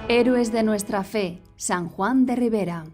Héroes de nuestra fe, San Juan de Ribera.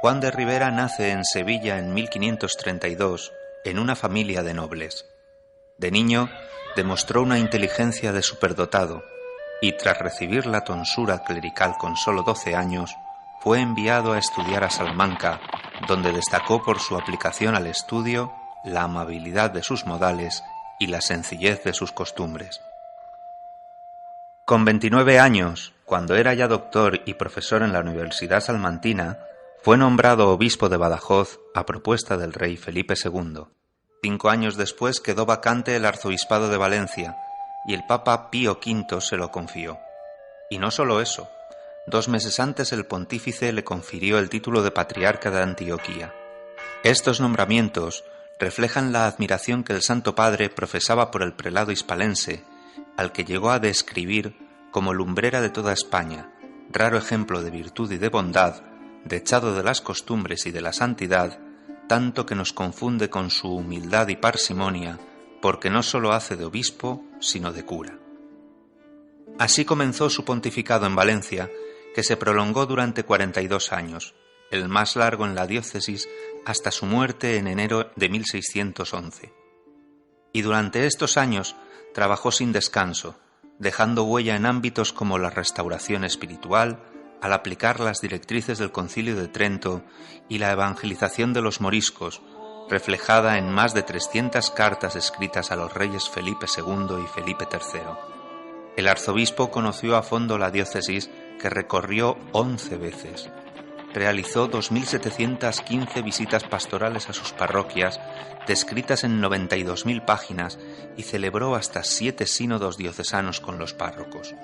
Juan de Ribera nace en Sevilla en 1532, en una familia de nobles. De niño, demostró una inteligencia de superdotado y, tras recibir la tonsura clerical con solo 12 años, fue enviado a estudiar a Salamanca, donde destacó por su aplicación al estudio, la amabilidad de sus modales y la sencillez de sus costumbres. Con 29 años, cuando era ya doctor y profesor en la Universidad Salmantina, fue nombrado obispo de Badajoz a propuesta del rey Felipe II. 5 años después quedó vacante el arzobispado de Valencia y el Papa Pío V se lo confió. Y no solo eso, 2 meses antes el pontífice le confirió el título de patriarca de Antioquía. Estos nombramientos reflejan la admiración que el Santo Padre profesaba por el prelado hispalense, al que llegó a describir como lumbrera de toda España, raro ejemplo de virtud y de bondad, dechado de las costumbres y de la santidad, tanto que nos confunde con su humildad y parsimonia, porque no sólo hace de obispo, sino de cura. Así comenzó su pontificado en Valencia, que se prolongó durante 42 años, el más largo en la diócesis hasta su muerte en enero de 1611. Y durante estos años trabajó sin descanso, dejando huella en ámbitos como la restauración espiritual, al aplicar las directrices del Concilio de Trento y la evangelización de los moriscos, reflejada en más de 300 cartas escritas a los reyes Felipe II y Felipe III. El arzobispo conoció a fondo la diócesis, que recorrió 11 veces. Realizó 2.715 visitas pastorales a sus parroquias, descritas en 92.000 páginas, y celebró hasta 7 sínodos diocesanos con los párrocos.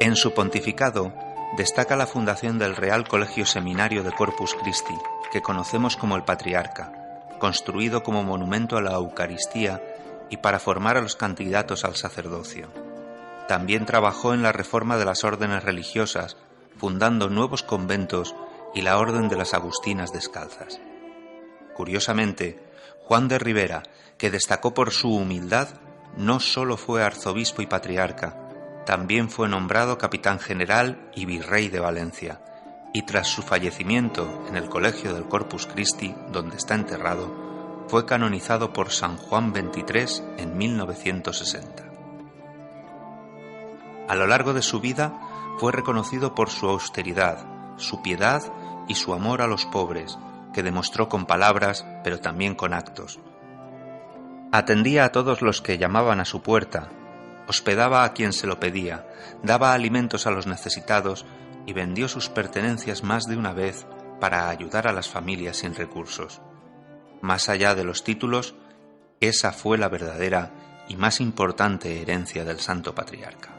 En su pontificado destaca la fundación del Real Colegio Seminario de Corpus Christi, que conocemos como el Patriarca, construido como monumento a la Eucaristía y para formar a los candidatos al sacerdocio. También trabajó en la reforma de las órdenes religiosas, fundando nuevos conventos y la Orden de las Agustinas Descalzas. Curiosamente, Juan de Ribera, que destacó por su humildad, no solo fue arzobispo y patriarca, también fue nombrado capitán general y virrey de Valencia, y tras su fallecimiento en el Colegio del Corpus Christi, donde está enterrado, fue canonizado por San Juan XXIII en 1960. A lo largo de su vida fue reconocido por su austeridad, su piedad y su amor a los pobres, que demostró con palabras, pero también con actos. Atendía a todos los que llamaban a su puerta, hospedaba a quien se lo pedía, daba alimentos a los necesitados y vendió sus pertenencias más de una vez para ayudar a las familias sin recursos. Más allá de los títulos, esa fue la verdadera y más importante herencia del Santo Patriarca.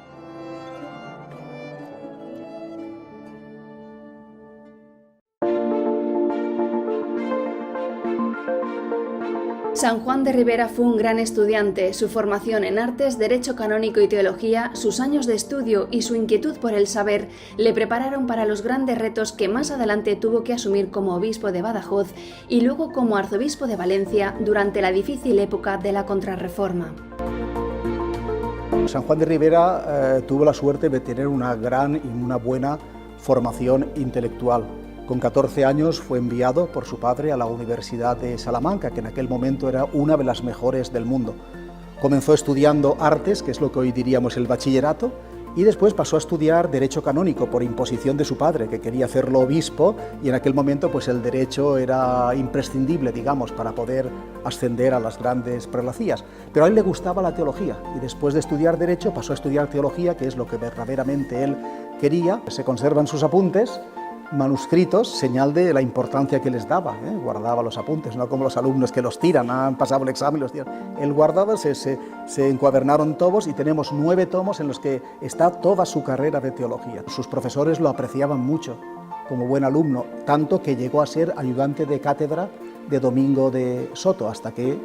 San Juan de Ribera fue un gran estudiante. Su formación en artes, derecho canónico y teología, sus años de estudio y su inquietud por el saber le prepararon para los grandes retos que más adelante tuvo que asumir como obispo de Badajoz y luego como arzobispo de Valencia durante la difícil época de la Contrarreforma. San Juan de Ribera tuvo la suerte de tener una gran y una buena formación intelectual. Con 14 años fue enviado por su padre a la Universidad de Salamanca, que en aquel momento era una de las mejores del mundo. Comenzó estudiando artes, que es lo que hoy diríamos el bachillerato, y después pasó a estudiar Derecho Canónico por imposición de su padre, que quería hacerlo obispo, y en aquel momento pues el derecho era imprescindible, digamos, para poder ascender a las grandes prelacías. Pero a él le gustaba la teología, y después de estudiar Derecho pasó a estudiar Teología, que es lo que verdaderamente él quería. Se conservan sus apuntes manuscritos, señal de la importancia que les daba, guardaba los apuntes, no como los alumnos que los tiran, han pasado el examen y los tiran. Él guardaba, se encuadernaron todos y tenemos 9 tomos en los que está toda su carrera de teología. Sus profesores lo apreciaban mucho como buen alumno, tanto que llegó a ser ayudante de cátedra de Domingo de Soto, hasta que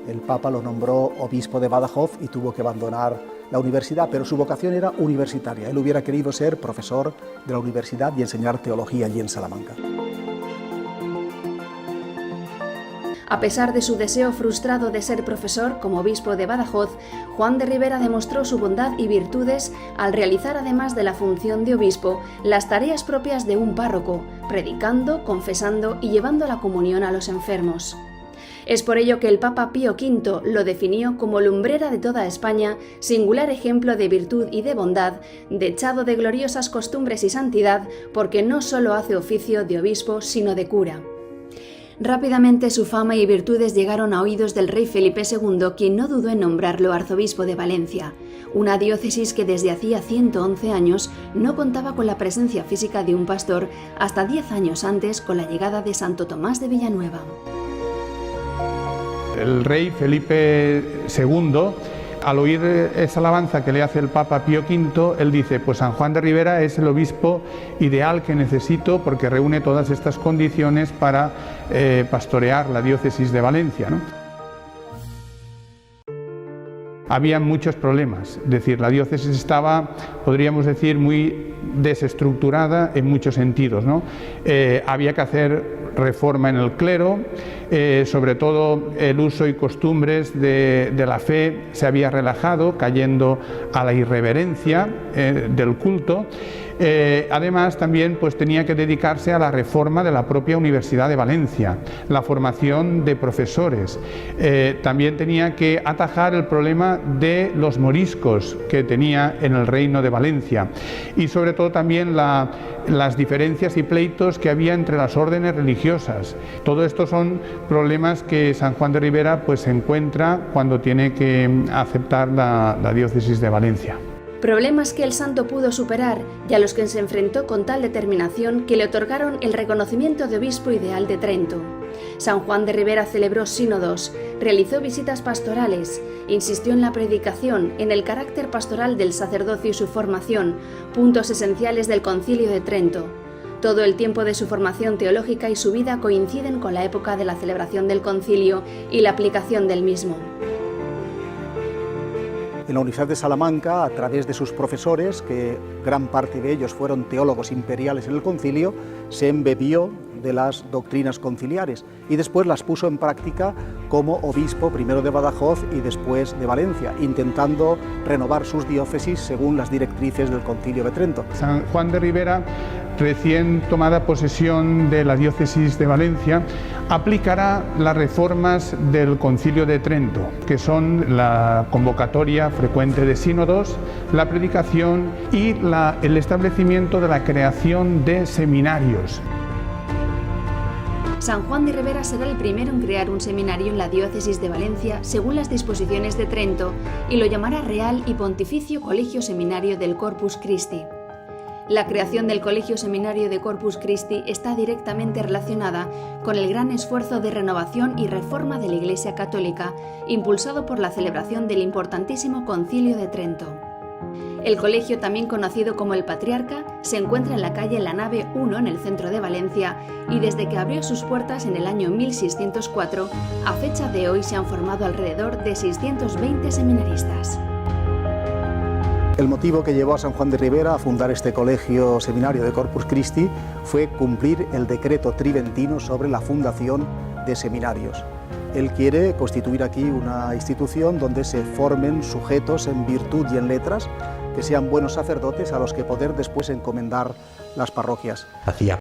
el Papa lo nombró obispo de Badajoz y tuvo que abandonar la universidad, pero su vocación era universitaria. Él hubiera querido ser profesor de la universidad y enseñar teología allí en Salamanca. A pesar de su deseo frustrado de ser profesor como obispo de Badajoz, Juan de Ribera demostró su bondad y virtudes al realizar, además de la función de obispo, las tareas propias de un párroco, predicando, confesando y llevando la comunión a los enfermos. Es por ello que el Papa Pío V lo definió como lumbrera de toda España, singular ejemplo de virtud y de bondad, dechado de gloriosas costumbres y santidad, porque no solo hace oficio de obispo, sino de cura. Rápidamente su fama y virtudes llegaron a oídos del rey Felipe II, quien no dudó en nombrarlo arzobispo de Valencia, una diócesis que desde hacía 111 años no contaba con la presencia física de un pastor, hasta 10 años antes con la llegada de Santo Tomás de Villanueva. El rey Felipe II, al oír esa alabanza que le hace el Papa Pío V, él dice, pues San Juan de Ribera es el obispo ideal que necesito porque reúne todas estas condiciones para pastorear la diócesis de Valencia, ¿no? Había muchos problemas, es decir, la diócesis estaba, podríamos decir, muy desestructurada en muchos sentidos, ¿no? Había que hacer reforma en el clero, sobre todo el uso y costumbres de la fe se había relajado, cayendo a la irreverencia del culto. Además también pues tenía que dedicarse a la reforma de la propia Universidad de Valencia, la formación de profesores, también tenía que atajar el problema de los moriscos que tenía en el Reino de Valencia y sobre todo también las diferencias y pleitos que había entre las órdenes religiosas. Todo esto son problemas que San Juan de Ribera pues se encuentra cuando tiene que aceptar la diócesis de Valencia. Problemas que el santo pudo superar y a los que se enfrentó con tal determinación que le otorgaron el reconocimiento de obispo ideal de Trento. San Juan de Ribera celebró sínodos, realizó visitas pastorales, insistió en la predicación, en el carácter pastoral del sacerdocio y su formación, puntos esenciales del Concilio de Trento. Todo el tiempo de su formación teológica y su vida coinciden con la época de la celebración del concilio y la aplicación del mismo. En la Universidad de Salamanca, a través de sus profesores, que gran parte de ellos fueron teólogos imperiales en el concilio, se embebió de las doctrinas conciliares y después las puso en práctica como obispo, primero de Badajoz y después de Valencia, intentando renovar sus diócesis según las directrices del Concilio de Trento. San Juan de Ribera, recién tomada posesión de la diócesis de Valencia, aplicará las reformas del Concilio de Trento, que son la convocatoria frecuente de sínodos, la predicación y el establecimiento de la creación de seminarios. San Juan de Ribera será el primero en crear un seminario en la diócesis de Valencia según las disposiciones de Trento y lo llamará Real y Pontificio Colegio Seminario del Corpus Christi. La creación del Colegio Seminario de Corpus Christi está directamente relacionada con el gran esfuerzo de renovación y reforma de la Iglesia Católica, impulsado por la celebración del importantísimo Concilio de Trento. El colegio, también conocido como el Patriarca, se encuentra en la calle La Nave 1 en el centro de Valencia y desde que abrió sus puertas en el año 1604, a fecha de hoy se han formado alrededor de 620 seminaristas. El motivo que llevó a San Juan de Ribera a fundar este colegio seminario de Corpus Christi fue cumplir el decreto tridentino sobre la fundación de seminarios. Él quiere constituir aquí una institución donde se formen sujetos en virtud y en letras, que sean buenos sacerdotes a los que poder después encomendar las parroquias. Hacía